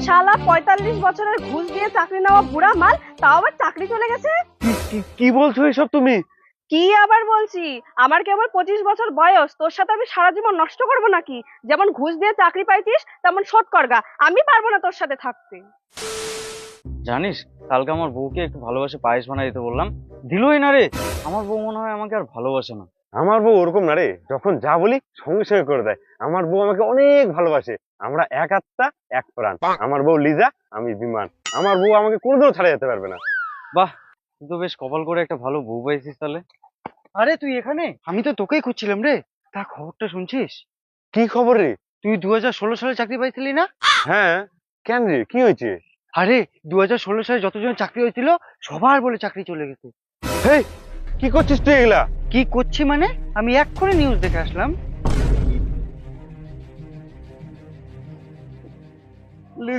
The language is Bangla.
শালা 45 বছরের ঘুষ দিয়ে চাকরি নেওয়া বুড়া মাল, তাও আবার চাকরি চলে গেছে। কি বলছো এসব তুমি? কি আবার বলছি, আমার কেবল 25 বছর বয়স, তোর সাথে আমি সারা জীবন নষ্ট করবো নাকি? যেমন ঘুষ দিয়ে চাকরি পাইতিস তেমন শোধ করগা, আমি পারবো না তোর সাথে থাকতে। জানিস, কালকে আমার বউকে একটু ভালোবাসে পায়েস বানাই দিতে বললাম, দিলই না রে। আমার বউ মনে হয় আমাকে আর ভালোবাসে না। আমার বউ ওরকম না রে, যখন যা বলি সঙ্গে সঙ্গে করে দেয়। আমার বউ আমাকে অনেক ভালোবাসে, আমরা এক আত্মা এক প্রাণ। আমার বউ লিজা, আমি বিমান। আমার বউ আমাকে কোনোদিনও ছাড়া যেতে পারবে না। বাহ, তুই তো বেশ কপাল করে একটা ভালো বউ পাইছিস তাহলে। আরে তুই এখানে? আমি তো তোকেই খুঁজছিলাম রে। তা খবরটা শুনছিস? কি খবর রে? তুই 2016 সালে চাকরি পাইছিলি না? হ্যাঁ, কেন রে, কি হয়েছে? আরে 2016 সালে যতজন চাকরি হয়েছিল সবার বলে চাকরি চলে গেছে। হেই, কি করছিস তুই এগুলা? কি করছি মানে? আমি এক্ষুনি নিউজ দেখে আসলাম।